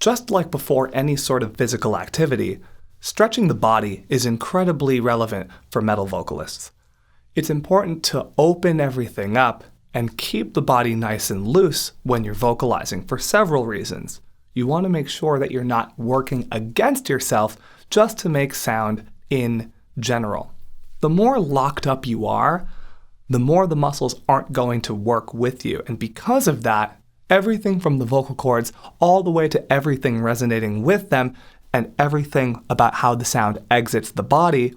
Just like before any sort of physical activity, stretching the body is incredibly relevant for metal vocalists. It's important to open everything up and keep the body nice and loose when you're vocalizing for several reasons. You want to make sure that you're not working against yourself just to make sound in general. The more locked up you are, the more the muscles aren't going to work with you. And because of that, everything from the vocal cords all the way to everything resonating with them and everything about how the sound exits the body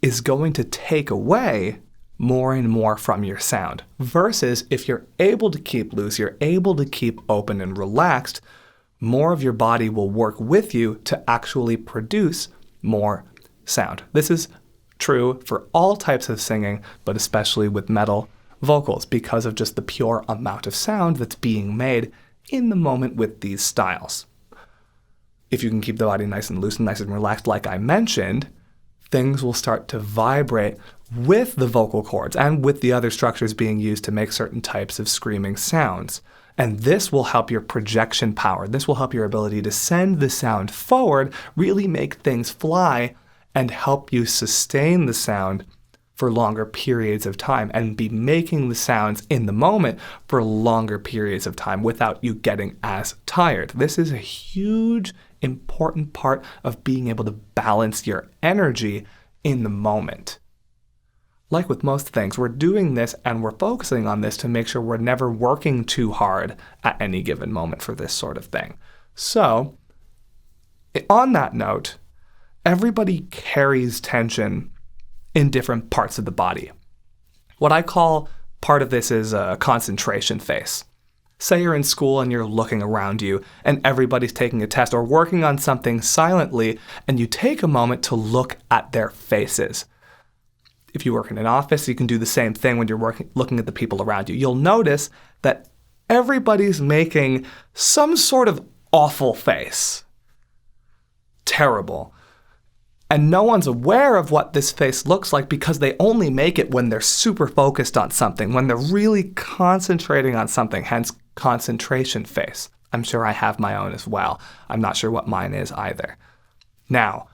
is going to take away more and more from your sound. Versus if you're able to keep loose, you're able to keep open and relaxed, more of your body will work with you to actually produce more sound. This is true for all types of singing, but especially with metal vocals because of just the pure amount of sound that's being made in the moment with these styles. If you can keep the body nice and loose and nice and relaxed, like I mentioned, things will start to vibrate with the vocal cords and with the other structures being used to make certain types of screaming sounds. And this will help your projection power. This will help your ability to send the sound forward, really make things fly, and help you sustain the sound for longer periods of time and be making the sounds in the moment for longer periods of time without you getting as tired. This is a huge, important part of being able to balance your energy in the moment. Like with most things, we're doing this and we're focusing on this to make sure we're never working too hard at any given moment for this sort of thing. So, on that note, everybody carries tension in different parts of the body. What I call part of this is a concentration face. Say you're in school and you're looking around you and everybody's taking a test or working on something silently, and you take a moment to look at their faces. If you work in an office, you can do the same thing when you're looking at the people around you. You'll notice that everybody's making some sort of awful face. Terrible. And no one's aware of what this face looks like because they only make it when they're super focused on something, when they're really concentrating on something, hence concentration face. I'm sure I have my own as well. I'm not sure what mine is either. Now,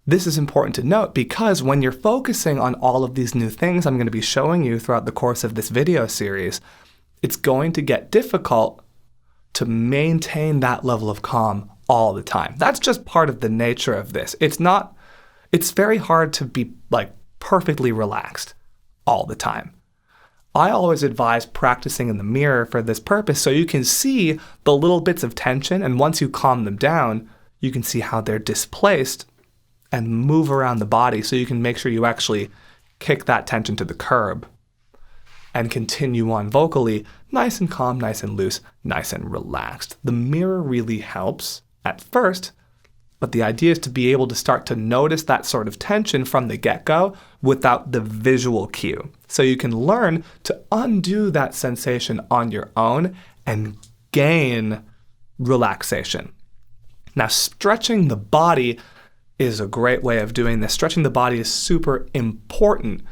this is important to note because when you're focusing on all of these new things I'm going to be showing you throughout the course of this video series, it's going to get difficult to maintain that level of calm all the time. That's just part of the nature of this. It's very hard to be perfectly relaxed all the time. I always advise practicing in the mirror for this purpose so you can see the little bits of tension, and once you calm them down, you can see how they're displaced and move around the body so you can make sure you actually kick that tension to the curb and continue on vocally nice and calm, nice and loose, nice and relaxed. The mirror really helps at first, but the idea is to be able to start to notice that sort of tension from the get-go without the visual cue. So you can learn to undo that sensation on your own and gain relaxation. Now, stretching the body is a great way of doing this. Stretching the body is super important.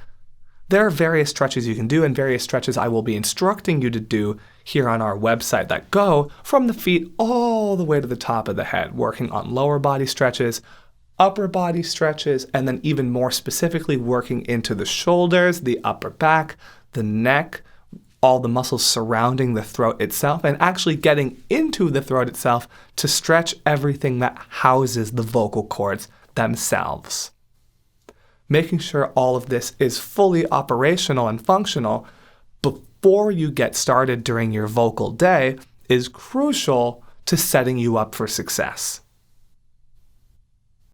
There are various stretches you can do and various stretches I will be instructing you to do here on our website that go from the feet all the way to the top of the head, working on lower body stretches, upper body stretches, and then even more specifically working into the shoulders, the upper back, the neck, all the muscles surrounding the throat itself, and actually getting into the throat itself to stretch everything that houses the vocal cords themselves. Making sure all of this is fully operational and functional before you get started during your vocal day is crucial to setting you up for success.